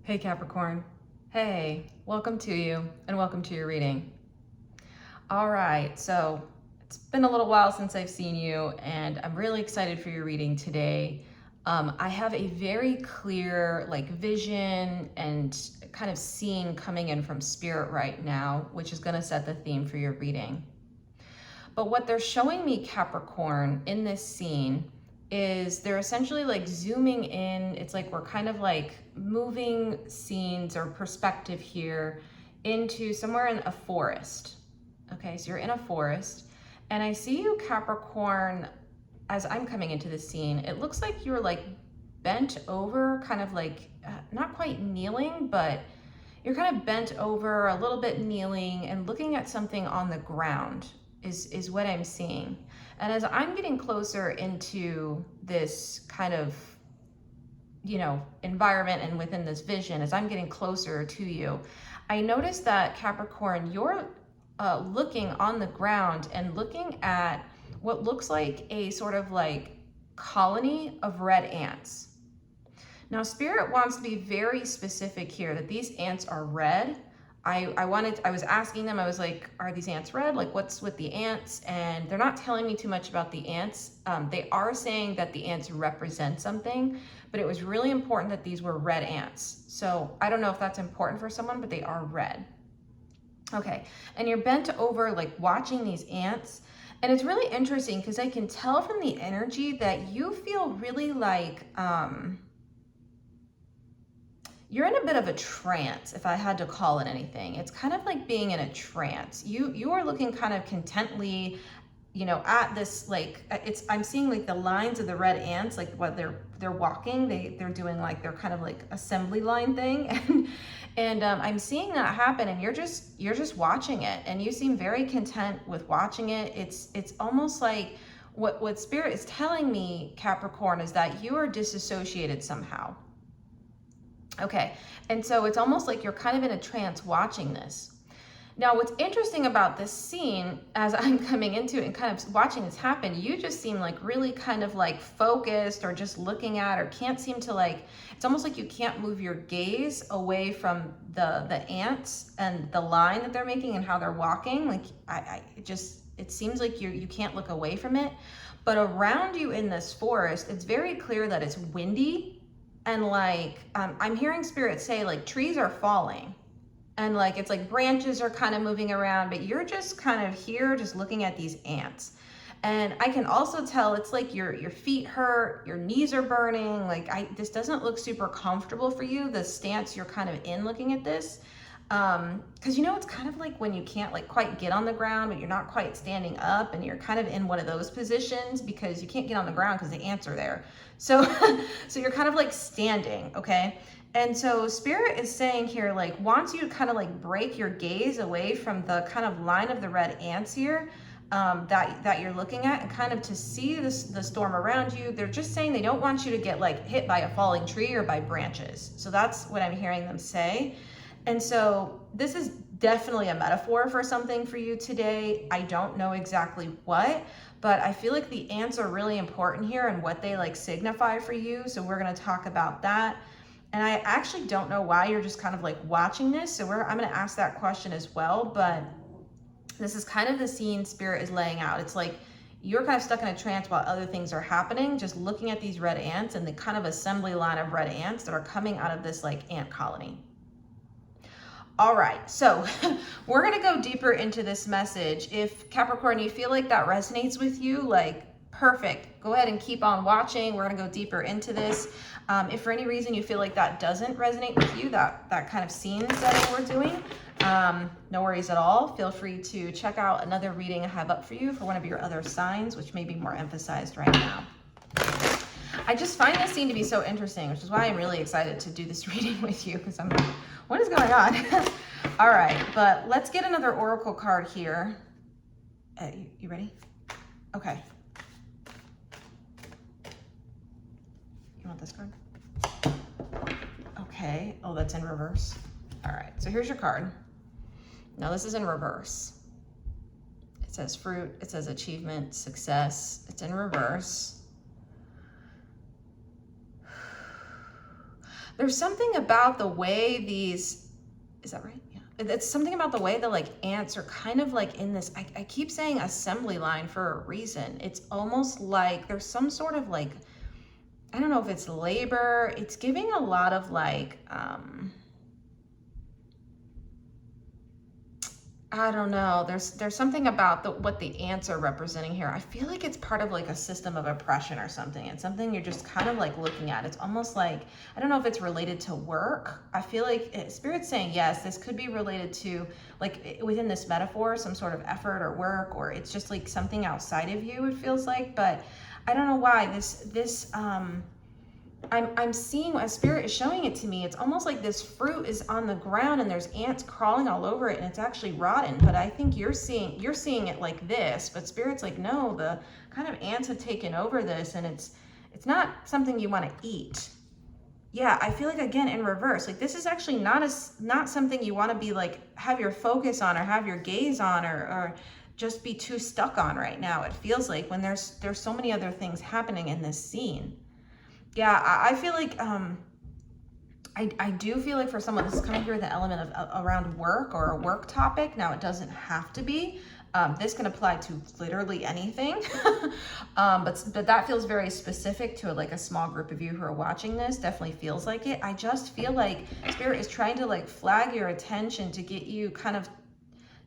Hey Capricorn. Hey, welcome to you and welcome to your reading. All right, so it's been a little while since I've seen you and I'm really excited for your reading today. I have a very clear vision and kind of scene coming in from spirit right now, which is going to set the theme for your reading. But what they're showing me, Capricorn, in this scene is they're essentially zooming in. It's like we're kind of moving scenes or perspective here into somewhere in a forest. Okay, so you're in a forest and I see you, Capricorn, as I'm coming into the scene. It looks like you're bent over, kind of not quite kneeling, but you're kind of bent over, a little bit kneeling and looking at something on the ground is what I'm seeing. And as I'm getting closer into this kind of, environment and within this vision, as I'm getting closer to you, I notice that, Capricorn, you're looking on the ground and looking at what looks like a sort of colony of red ants. Now, Spirit wants to be very specific here that these ants are red. I was asking them, I was like, are these ants red? What's with the ants? And they're not telling me too much about the ants. They are saying that the ants represent something, but it was really important that these were red ants. So I don't know if that's important for someone, but they are red. Okay, and you're bent over watching these ants. And it's really interesting because I can tell from the energy that you feel really you're in a bit of a trance, if I had to call it anything. It's kind of like being in a trance. You are looking kind of contently, at this I'm seeing the lines of the red ants, what they're walking. They're doing they're kind of assembly line thing, and I'm seeing that happen. And you're just watching it, and you seem very content with watching it. It's almost like what Spirit is telling me, Capricorn, is that you are disassociated somehow. Okay, and so it's almost like you're kind of in a trance watching this. Now, what's interesting about this scene, as I'm coming into it and kind of watching this happen, you just seem really kind of focused or just looking at, or can't seem to it's almost like you can't move your gaze away from the ants and the line that they're making and how they're walking. It seems like you can't look away from it. But around you in this forest, it's very clear that it's windy. And I'm hearing Spirit say trees are falling, and it's branches are kind of moving around, but you're just kind of here just looking at these ants. And I can also tell it's your feet hurt, your knees are burning. This doesn't look super comfortable for you, the stance you're kind of in looking at this. Because it's kind of when you can't quite get on the ground, but you're not quite standing up, and you're kind of in one of those positions because you can't get on the ground because the ants are there. So so you're kind of standing, okay? And so Spirit is saying here, wants you to kind of break your gaze away from the kind of line of the red ants here, that you're looking at, and kind of to see the storm around you. They're just saying they don't want you to get hit by a falling tree or by branches. So that's what I'm hearing them say. And so this is definitely a metaphor for something for you today. I don't know exactly what, but I feel like the ants are really important here and what they signify for you. So we're going to talk about that. And I actually don't know why you're just kind of watching this. So I'm going to ask that question as well. But this is kind of the scene Spirit is laying out. It's you're kind of stuck in a trance while other things are happening, just looking at these red ants and the kind of assembly line of red ants that are coming out of this ant colony. All right, so we're gonna go deeper into this message. If Capricorn, you feel like that resonates with you, perfect. Go ahead and keep on watching. We're gonna go deeper into this. If for any reason you feel like that doesn't resonate with you, that kind of scene setting we're doing, no worries at all. Feel free to check out another reading I have up for you for one of your other signs, which may be more emphasized right now. I just find this scene to be so interesting, which is why I'm really excited to do this reading with you, because I'm like, what is going on? All right, but let's get another oracle card here. You ready? Okay. You want this card? Okay. Oh, that's in reverse. All right, so here's your card. Now this is in reverse. It says fruit, it says achievement, success. It's in reverse. There's something about the way these, is that right? Yeah. It's something about the way the like ants are kind of like in this, I keep saying assembly line for a reason. It's almost like there's some sort of like, I don't know if it's labor. It's giving a lot of like, I don't know. There's something about what the ants are representing here. I feel like it's part of like a system of oppression or something. It's something you're just kind of like looking at. It's almost like, I don't know if it's related to work. I feel like Spirit's saying, yes, this could be related to like within this metaphor, some sort of effort or work, or it's just like something outside of you, it feels like. But I don't know why I'm seeing, as Spirit is showing it to me, it's almost like this fruit is on the ground and there's ants crawling all over it and it's actually rotten. But I think you're seeing it like this, but Spirit's like, no, the kind of ants have taken over this and it's not something you want to eat. Yeah, I feel like again in reverse, like this is actually not something you want to be like, have your focus on or have your gaze on or just be too stuck on right now. It feels like when there's so many other things happening in this scene. Yeah, I feel like, I do feel like for someone, this is coming through the element of around work or a work topic. Now, it doesn't have to be. This can apply to literally anything, but that feels very specific to like a small group of you who are watching this. Definitely feels like it. I just feel like Spirit is trying to like flag your attention to get you kind of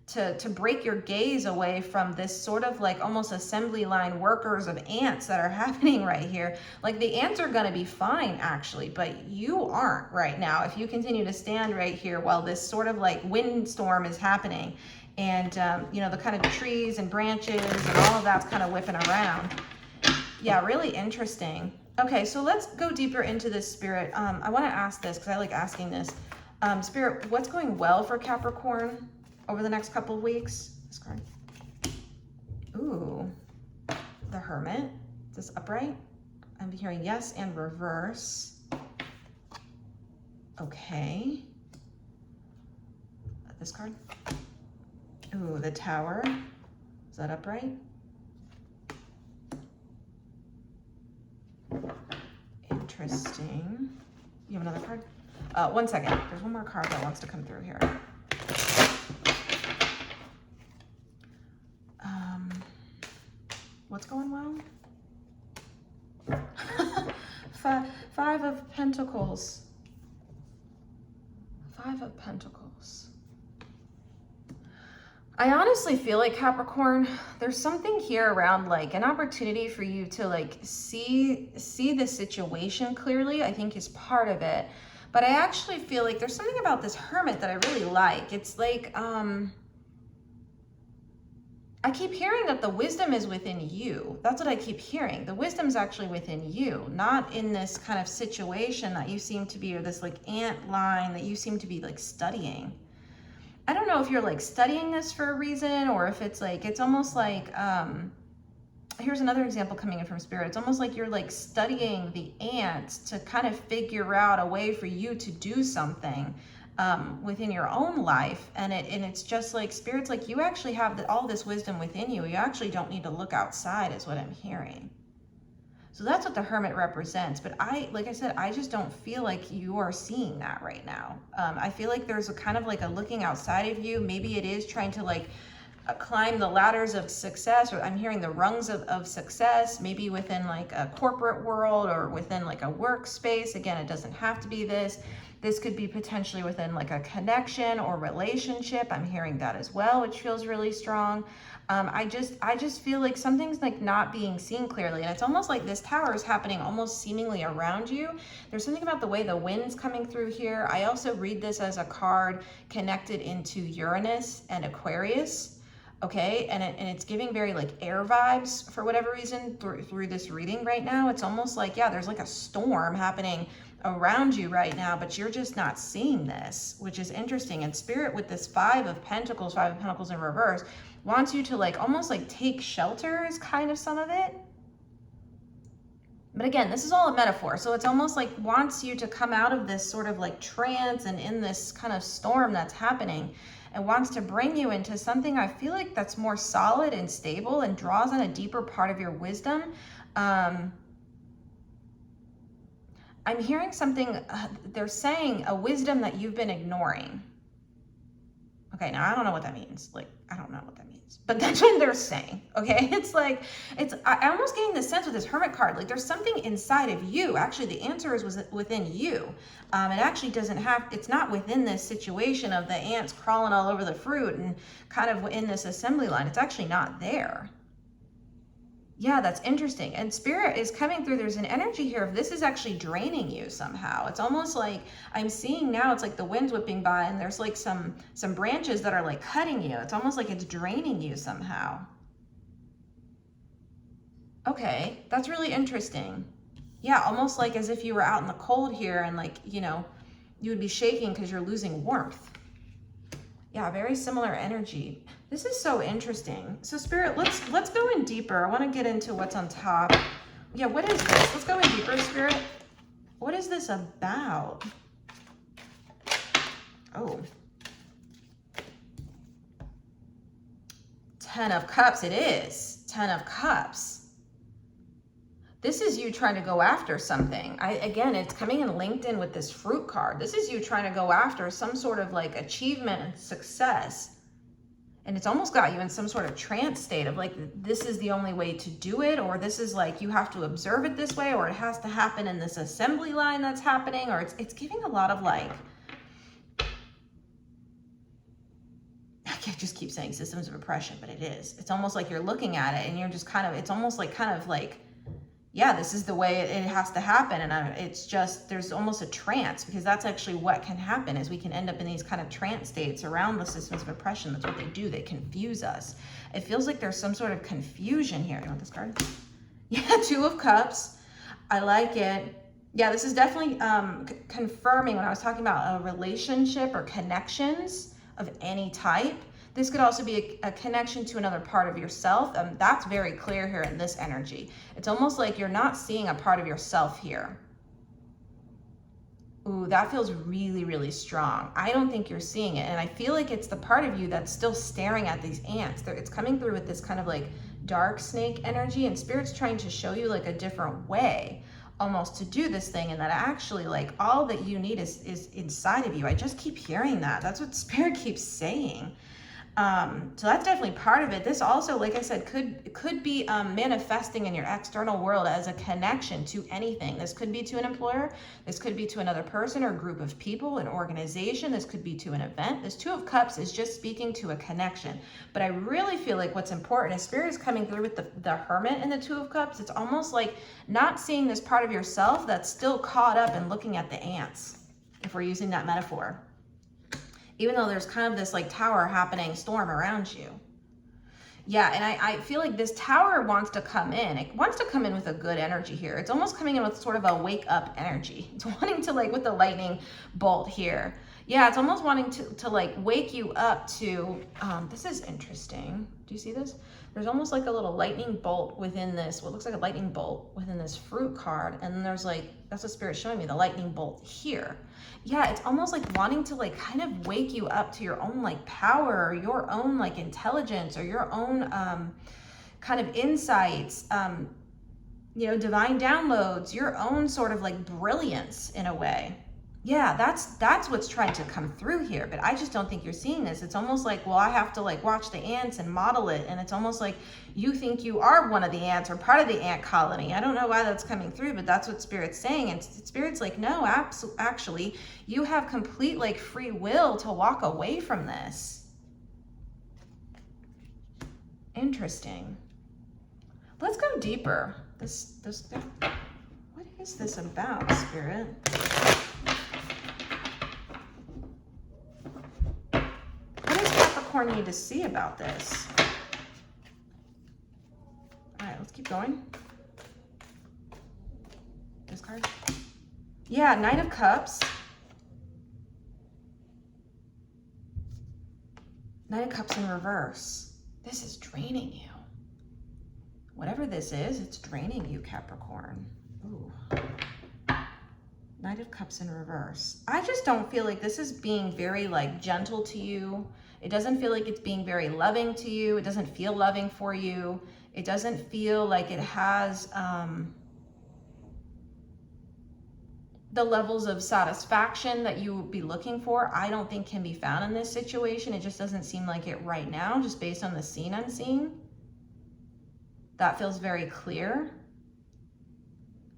to break your gaze away from this sort of like almost assembly line workers of ants that are happening right here. Like the ants are going to be fine actually, but you aren't right now if you continue to stand right here while this sort of like windstorm is happening. And you know, the kind of trees and branches and all of that's kind of whipping around. Yeah, really interesting. Okay, so let's go deeper into this, Spirit. I want to ask this because I like asking this. Spirit, what's going well for Capricorn over the next couple of weeks? This card. Ooh, the Hermit. Is this upright? I'm hearing yes and reverse. Okay. This card. Ooh, the Tower. Is that upright? Interesting. You have another card? 1 second. There's one more card that wants to come through here. What's going well? Five of Pentacles. 5 of Pentacles. I honestly feel like Capricorn, there's something here around like an opportunity for you to like see the situation clearly, I think is part of it. But I actually feel like there's something about this Hermit that I really like. It's like, I keep hearing that the wisdom is within you. That's what I keep hearing. The wisdom's actually within you, not in this kind of situation that you seem to be, or this like ant line that you seem to be like studying. I don't know if you're like studying this for a reason, or if it's like, it's almost like, here's another example coming in from Spirit. It's almost like you're like studying the ants to kind of figure out a way for you to do something within your own life. And it's just like Spirit's like, you actually have all this wisdom within you. You actually don't need to look outside is what I'm hearing. So that's what the Hermit represents. But like I said, I just don't feel like you are seeing that right now. I feel like there's a kind of like a looking outside of you. Maybe it is trying to like climb the ladders of success, or I'm hearing the rungs of success, maybe within like a corporate world or within like a workspace. Again, it doesn't have to be this. This could be potentially within like a connection or relationship. I'm hearing that as well, which feels really strong. I just feel like something's like not being seen clearly. And it's almost like this Tower is happening almost seemingly around you. There's something about the way the wind's coming through here. I also read this as a card connected into Uranus and Aquarius. Okay, and it's giving very like air vibes for whatever reason through this reading right now. It's almost like, yeah, there's like a storm happening around you right now, but you're just not seeing this, which is interesting. And Spirit with this 5 of Pentacles in reverse, wants you to like almost like take shelter is kind of some of it. But again, this is all a metaphor. So it's almost like wants you to come out of this sort of like trance and in this kind of storm that's happening, and wants to bring you into something I feel like that's more solid and stable and draws on a deeper part of your wisdom. I'm hearing something, they're saying a wisdom that you've been ignoring. Okay, now I don't know what that means. Like, I don't know what that means, but that's what they're saying, okay? It's like, I'm almost getting the sense with this Hermit card, like there's something inside of you. Actually, the answer is within you. It actually doesn't have, it's not within this situation of the ants crawling all over the fruit and kind of in this assembly line. It's actually not there. Yeah, that's interesting. And spirit is coming through. There's an energy here of this is actually draining you somehow. It's almost like I'm seeing now, it's like the wind's whipping by and there's like some branches that are like cutting you. It's almost like it's draining you somehow. Okay, that's really interesting. Yeah, almost like as if you were out in the cold here and like, you know, you would be shaking because you're losing warmth. Yeah, very similar energy. This is so interesting. So Spirit, let's go in deeper. I want to get into what's on top. Yeah, what is this? Let's go in deeper, Spirit. What is this about? Oh. 10 of Cups it is. 10 of Cups. This is you trying to go after something. Again, it's coming in linked in with this fruit card. This is you trying to go after some sort of like achievement and success. And it's almost got you in some sort of trance state of like, this is the only way to do it, or this is like, you have to observe it this way, or it has to happen in this assembly line that's happening, or it's giving a lot of like, I can't just keep saying systems of oppression, but it is. It's almost like you're looking at it and you're just kind of, it's almost like kind of like, yeah, this is the way it has to happen. And it's just, there's almost a trance, because that's actually what can happen is we can end up in these kind of trance states around the systems of oppression. That's what they do. They confuse us. It feels like there's some sort of confusion here. You want this card? Yeah, 2 of Cups. I like it. Yeah, this is definitely confirming when I was talking about a relationship or connections of any type. This could also be a connection to another part of yourself. That's very clear here in this energy. It's almost like you're not seeing a part of yourself here. Ooh, that feels really, really strong. I don't think you're seeing it. And I feel like it's the part of you that's still staring at these ants. It's coming through with this kind of like dark snake energy, and Spirit's trying to show you like a different way almost to do this thing, and that actually like all that you need is inside of you. I just keep hearing that. That's what Spirit keeps saying. So that's definitely part of it. This also, like I said, could be manifesting in your external world as a connection to anything. This could be to an employer. This could be to another person or group of people, an organization. This could be to an event. This 2 of Cups is just speaking to a connection. But I really feel like what's important is Spirit is coming through with the Hermit and the 2 of Cups. It's almost like not seeing this part of yourself that's still caught up in looking at the ants, if we're using that metaphor. Even though there's kind of this like tower happening, storm around you. Yeah, and I feel like this tower wants to come in. It wants to come in with a good energy here. It's almost coming in with sort of a wake up energy. It's wanting to like, with the lightning bolt here. Yeah, it's almost wanting to like wake you up to, this is interesting. Do you see this? There's almost like a little lightning bolt within this, what looks like a lightning bolt within this fruit card. And then there's like, that's what Spirit's showing me, the lightning bolt here. Yeah, it's almost like wanting to like kind of wake you up to your own like power, or your own like intelligence, or your own kind of insights, you know, divine downloads, your own sort of like brilliance in a way. Yeah, that's what's trying to come through here, but I just don't think you're seeing this. It's almost like, well, I have to like watch the ants and model it, and it's almost like you think you are one of the ants or part of the ant colony. I don't know why that's coming through, but that's what Spirit's saying, and Spirit's like, no, actually, you have complete like free will to walk away from this. Interesting. Let's go deeper. What is this about, Spirit? Need to see about this. All right, let's keep going. This card. Yeah, 9 of Cups. 9 of Cups in reverse. This is draining you. Whatever this is, it's draining you, Capricorn. Ooh. 9 of Cups in reverse. I just don't feel like this is being very like gentle to you. It doesn't feel like it's being very loving to you. It doesn't feel loving for you. It doesn't feel like it has the levels of satisfaction that you would be looking for, I don't think can be found in this situation. It just doesn't seem like it right now, just based on the scene I'm seeing. That feels very clear.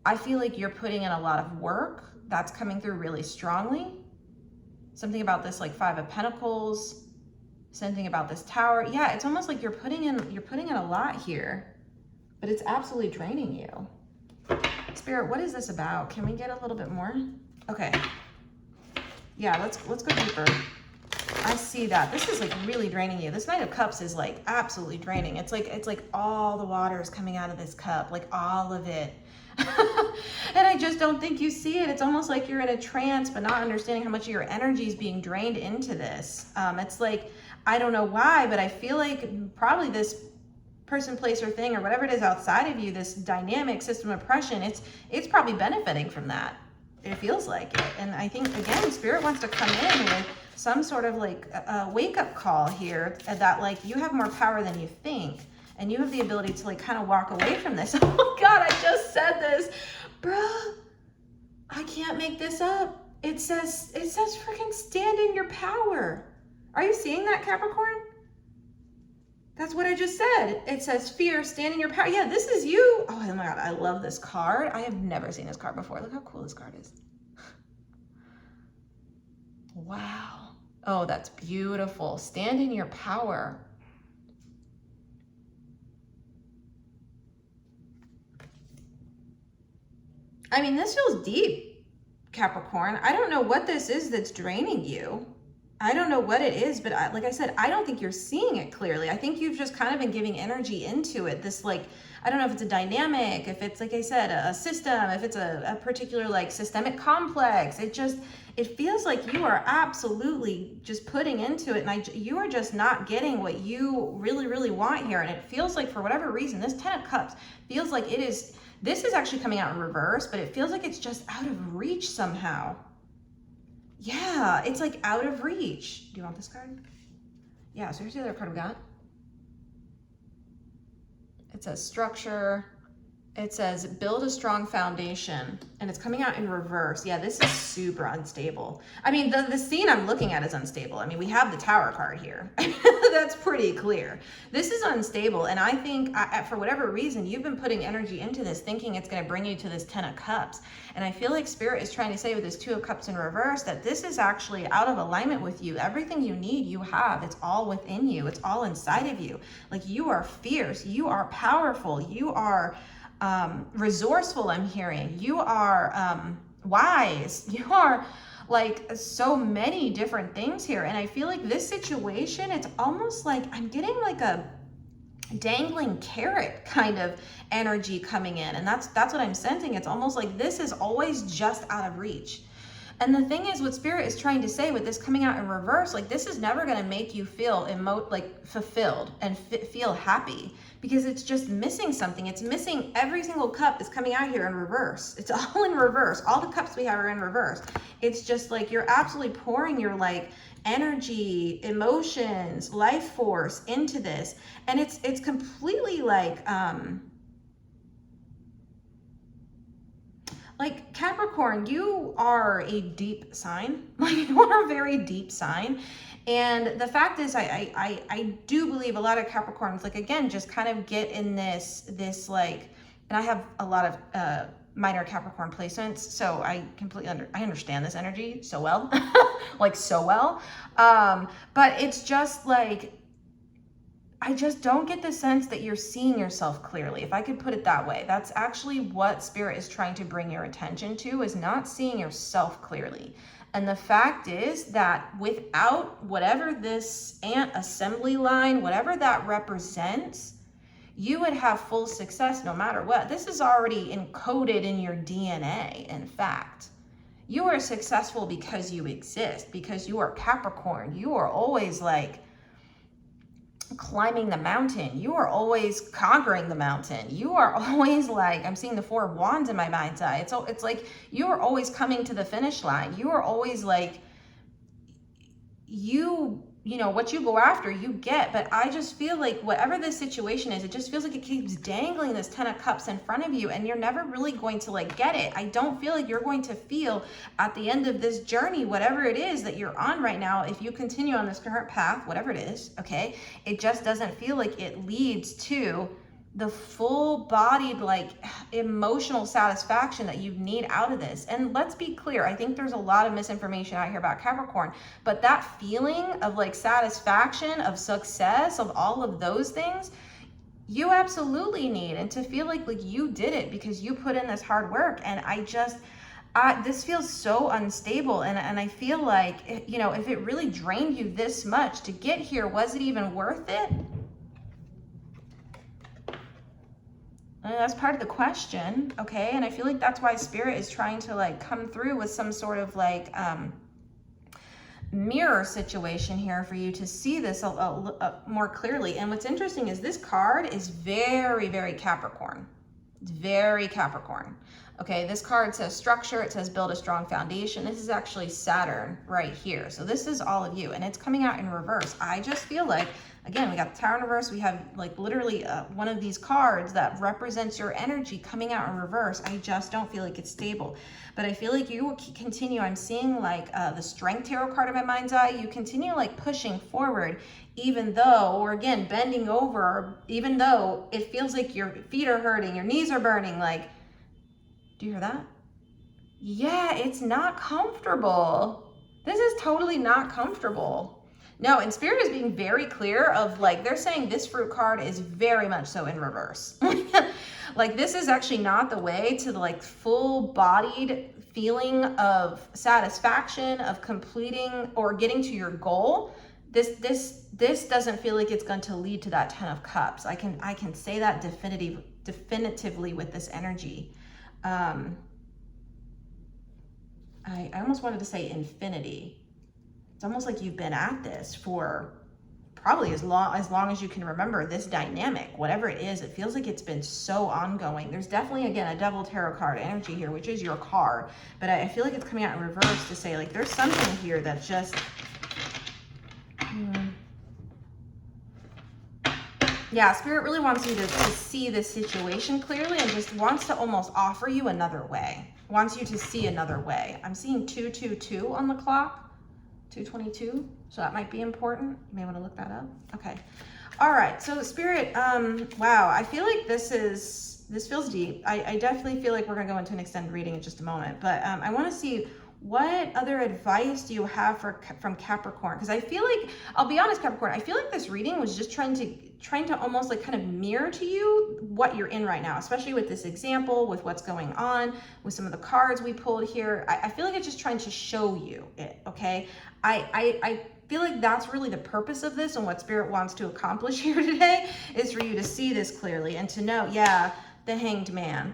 I feel like you're putting in a lot of work. That's coming through really strongly. Something about this like Five of Pentacles, something about this Tower. Yeah, it's almost like you're putting in a lot here, but it's absolutely draining you. Spirit, what is this about? Can we get a little bit more? Okay. Yeah, let's go deeper. I see that. This is like really draining you. This Knight of Cups is like absolutely draining. It's like all the water is coming out of this cup, like all of it. And I just don't think you see it. It's almost like you're in a trance, but not understanding how much of your energy is being drained into this. It's like, I don't know why, but I feel like probably this person, place, or thing, or whatever it is outside of you, this dynamic system of oppression, it's probably benefiting from that. It feels like it. And I think, again, Spirit wants to come in with some sort of like a wake-up call here, that like you have more power than you think. And you have the ability to like kind of walk away from this. Oh my God, I just said this. Bruh, I can't make this up. It says freaking stand in your power. Are you seeing that, Capricorn? That's what I just said. It says fear, stand in your power. Yeah, this is you. Oh my God, I love this card. I have never seen this card before. Look how cool this card is. Wow. Oh, that's beautiful. Stand in your power. I mean, this feels deep, Capricorn. I don't know what this is that's draining you. I don't know what it is, but like I said, I don't think you're seeing it clearly. I think you've just kind of been giving energy into it. This like, I don't know if it's a dynamic, if it's, like I said, a system, if it's a particular like systemic complex. It feels like you are absolutely just putting into it, and you are just not getting what you really, really want here. And it feels like, for whatever reason, this Ten of Cups feels like it is. This is actually coming out in reverse, but it feels like it's just out of reach somehow. Yeah, it's like out of reach. Do you want this card? Yeah, so here's the other card we got. It says structure. It says build a strong foundation, and it's coming out in reverse. Yeah, this is super unstable. I mean, the scene I'm looking at is unstable. I mean, we have the Tower card here. That's pretty clear. This is unstable, and I think for whatever reason, you've been putting energy into this, thinking it's going to bring you to this Ten of Cups. And I feel like Spirit is trying to say with this Two of Cups in reverse that this is actually out of alignment with you. Everything you need, you have. It's all within you. It's all inside of you. Like, you are fierce. You are powerful. You are resourceful, I'm hearing. You are wise. You are like so many different things here. And I feel like this situation, it's almost like I'm getting like a dangling carrot kind of energy coming in. And that's what I'm sensing. It's almost like this is always just out of reach. And the thing is, what Spirit is trying to say with this coming out in reverse, like, this is never going to make you feel like fulfilled and feel happy, because it's just missing something. It's missing. Every single cup is coming out here in reverse. It's all in reverse. All the cups we have are in reverse. It's just like you're absolutely pouring your like energy, emotions, life force into this, and it's completely like Capricorn, you are a deep sign. Like, you are a very deep sign. And the fact is, I do believe a lot of Capricorns, like, again, just kind of get in this like, and I have a lot of minor Capricorn placements, so I completely I understand this energy so well, like so well. But it's just like, I just don't get the sense that you're seeing yourself clearly, if I could put it that way. That's actually what Spirit is trying to bring your attention to, is not seeing yourself clearly. And the fact is that without whatever this ant assembly line, whatever that represents, you would have full success no matter what. This is already encoded in your DNA, in fact. You are successful because you exist, because you are Capricorn. You are always like climbing the mountain. You are always conquering the mountain. You are always like, I'm seeing the Four of Wands in my mind's eye. It's like you are always coming to the finish line. You are always like, you you know, what you go after, you get. But I just feel like whatever this situation is, it just feels like it keeps dangling this 10 of cups in front of you, and you're never really going to like get it. I don't feel like you're going to feel at the end of this journey, whatever it is that you're on right now, if you continue on this current path, whatever it is, okay, it just doesn't feel like it leads to the full-bodied, like, emotional satisfaction that you need out of this. And let's be clear, I think there's a lot of misinformation out here about Capricorn, but that feeling of like satisfaction, of success, of all of those things, you absolutely need, and to feel like you did it because you put in this hard work. And this feels so unstable, and I feel like, you know, if it really drained you this much to get here, was it even worth it? That's part of the question, okay? And I feel like that's why Spirit is trying to like come through with some sort of like mirror situation here for you to see this more clearly. And what's interesting is this card is very, very Capricorn. It's very Capricorn. Okay, this card says structure, it says build a strong foundation. This is actually Saturn right here. So this is all of you, and it's coming out in reverse. I just feel like, again, we got the Tower in reverse. We have like literally one of these cards that represents your energy coming out in reverse. I just don't feel like it's stable. But I feel like you will continue. I'm seeing like the Strength Tarot card in my mind's eye. You continue like pushing forward, even though, or again, bending over, even though it feels like your feet are hurting, your knees are burning. Like, do you hear that? Yeah, it's not comfortable. This is totally not comfortable. No, and Spirit is being very clear of like, they're saying this fruit card is very much so in reverse. Like, this is actually not the way to the like full-bodied feeling of satisfaction, of completing or getting to your goal. This doesn't feel like it's going to lead to that 10 of cups. I can say that definitively with this energy. I almost wanted to say infinity. It's almost like you've been at this for probably as long as you can remember, this dynamic, whatever it is. It feels like it's been so ongoing. There's definitely, again, a Devil Tarot card energy here, which is your card, but I feel like it's coming out in reverse to say like there's something here that just yeah, Spirit really wants you to see this situation clearly, and just wants to almost offer you another way, wants you to see another way. I'm seeing 222 on the clock, 222, so that might be important. You may want to look that up. Okay. All right, so Spirit, wow, I feel like this feels deep. I definitely feel like we're gonna go into an extended reading in just a moment, but I want to see what other advice do you have from Capricorn? Because I feel like, I'll be honest, Capricorn, I feel like this reading was just trying to almost like kind of mirror to you what you're in right now, especially with this example, with what's going on, with some of the cards we pulled here. I feel like it's just trying to show you it, okay? I feel like that's really the purpose of this, and what Spirit wants to accomplish here today is for you to see this clearly and to know, yeah, the Hanged Man.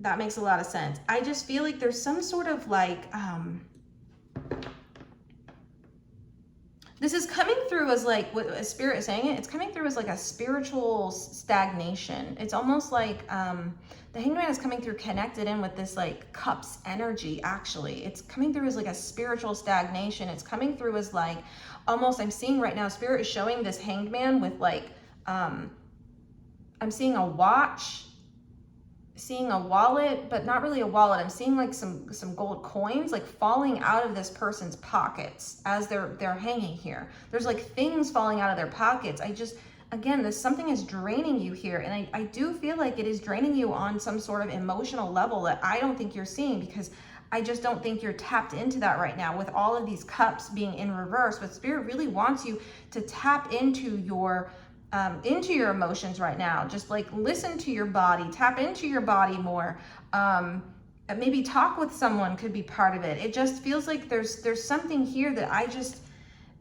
That makes a lot of sense. I just feel like there's some sort of like, this is coming through as like, what a Spirit is saying it's coming through as like a spiritual stagnation. It's almost like the Hanged Man is coming through connected in with this like cups energy, actually. It's coming through as like a spiritual stagnation. It's coming through as like, almost, I'm seeing right now, Spirit is showing this Hanged Man with like, I'm seeing a watch, seeing a wallet, but not really a wallet. I'm seeing like some gold coins like falling out of this person's pockets as they're hanging here. There's like things falling out of their pockets. Again, something is draining you here, and I do feel like it is draining you on some sort of emotional level that I don't think you're seeing, because I just don't think you're tapped into that right now with all of these cups being in reverse. But Spirit really wants you to tap into your emotions right now. Just like listen to your body, tap into your body more. Maybe talk with someone could be part of it. It just feels like there's something here that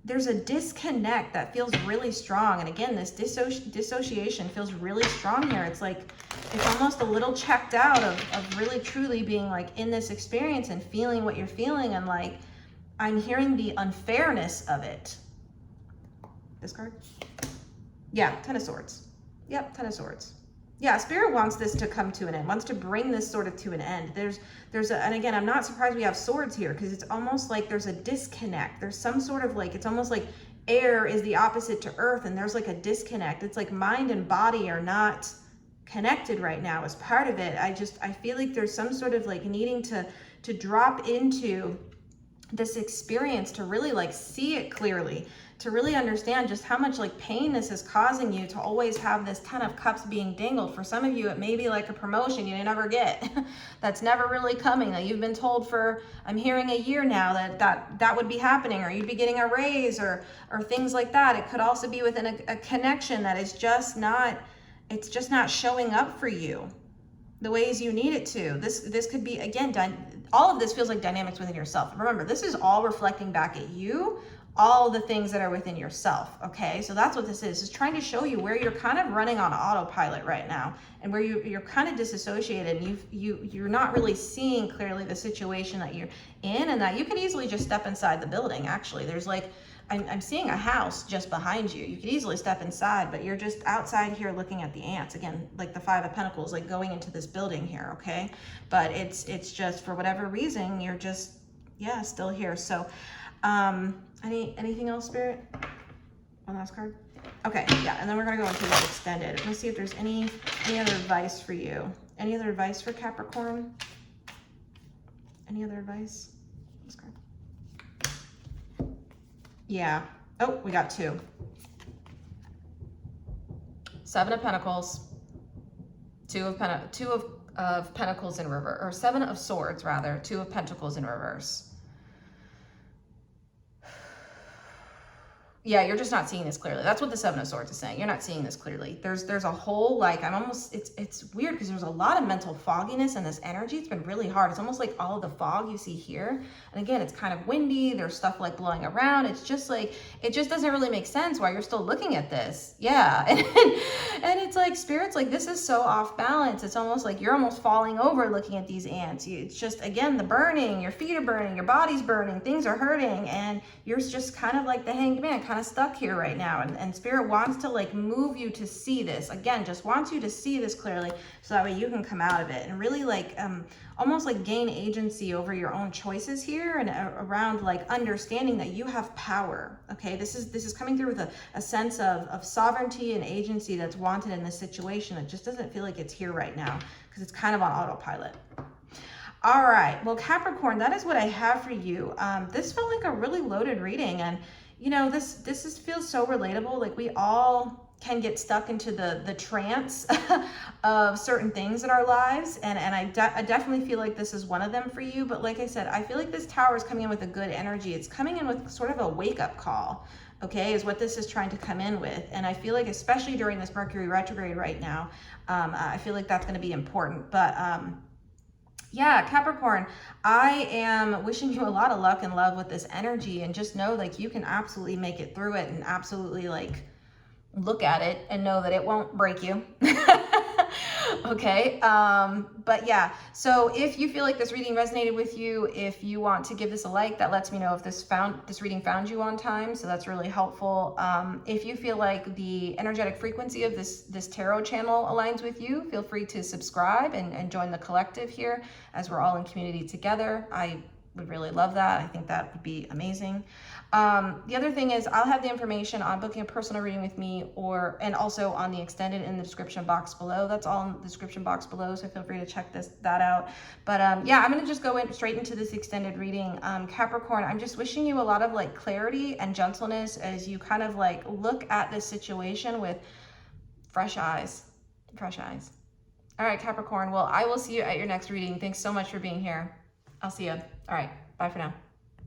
there's a disconnect that feels really strong. And again, this dissociation feels really strong here. It's like, it's almost a little checked out of really truly being like in this experience and feeling what you're feeling. And like, I'm hearing the unfairness of it. This card? Yeah, 10 of Swords. Yep, 10 of Swords. Yeah, Spirit wants this to come to an end, wants to bring this sort of to an end. And again, I'm not surprised we have swords here, because it's almost like there's a disconnect. There's some sort of like, it's almost like air is the opposite to earth, and there's like a disconnect. It's like mind and body are not connected right now as part of it. I feel like there's some sort of like needing to drop into this experience to really like see it clearly, to really understand just how much like pain this is causing you to always have this 10 of cups being dangled. For some of you, it may be like a promotion you never get that's never really coming, that you've been told for, I'm hearing, a year now that would be happening, or you'd be getting a raise, or things like that. It could also be within a connection that is just not, it's just not showing up for you the ways you need it to. This could be, again, all of this feels like dynamics within yourself. Remember, this is all reflecting back at you, all the things that are within yourself, okay? So that's what this is trying to show you where you're kind of running on autopilot right now, and where you're kind of disassociated, and you're not really seeing clearly the situation that you're in, and that you could easily just step inside the building. Actually, there's like, I'm seeing a house just behind you. You could easily step inside, but you're just outside here looking at the ants. Again, like the Five of Pentacles, like going into this building here, okay? But it's just, for whatever reason, you're just, yeah, still here. So, anything else, Spirit? One last card? Okay, yeah, and then we're gonna go into this extended. Let's see if there's any other advice for you. Any other advice for Capricorn? Any other advice? This card. Yeah. Oh, we got two. Seven of Pentacles, two of Pentacles in reverse, or Seven of Swords rather, Two of Pentacles in reverse. Yeah, you're just not seeing this clearly. That's what the Seven of Swords is saying. You're not seeing this clearly. There's a whole, like, it's weird because there's a lot of mental fogginess in this energy. It's been really hard. It's almost like all of the fog you see here. And again, it's kind of windy. There's stuff like blowing around. It's just like, it just doesn't really make sense why you're still looking at this. Yeah. And it's like, Spirit's like, this is so off balance. It's almost like you're almost falling over looking at these ants. It's just, again, the burning, your feet are burning, your body's burning, things are hurting. And you're just kind of like the Hanged Man, kind of stuck here right now, and Spirit wants to like move you to see this, again, just wants you to see this clearly, so that way you can come out of it and really like almost like gain agency over your own choices here, and around like understanding that you have power. Okay, this is coming through with a sense of sovereignty and agency that's wanted in this situation. It just doesn't feel like it's here right now because it's kind of on autopilot. All right, well, Capricorn, that is what I have for you. This felt like a really loaded reading, and you know, this feels so relatable. Like, we all can get stuck into the trance of certain things in our lives, and I definitely feel like this is one of them for you. But like I said, I feel like this Tower is coming in with a good energy. It's coming in with sort of a wake-up call, okay, is what this is trying to come in with. And I feel like, especially during this Mercury retrograde right now, I feel like that's going to be important. But yeah, Capricorn, I am wishing you a lot of luck and love with this energy, and just know like you can absolutely make it through it, and absolutely like look at it and know that it won't break you. Okay, but yeah, so if you feel like this reading resonated with you, if you want to give this a like, that lets me know if this reading found you on time, so that's really helpful. If you feel like the energetic frequency of this tarot channel aligns with you, feel free to subscribe and join the collective here, as we're all in community together. I would really love that. I think that would be amazing. The other thing is, I'll have the information on booking a personal reading with me, and also on the extended in the description box below. That's all in the description box below, so feel free to check that out. But yeah, I'm gonna just go straight into this extended reading. Capricorn, I'm just wishing you a lot of like clarity and gentleness as you kind of like look at this situation with fresh eyes. All right, Capricorn, well, I will see you at your next reading. Thanks so much for being here. I'll see you. All right, bye for now.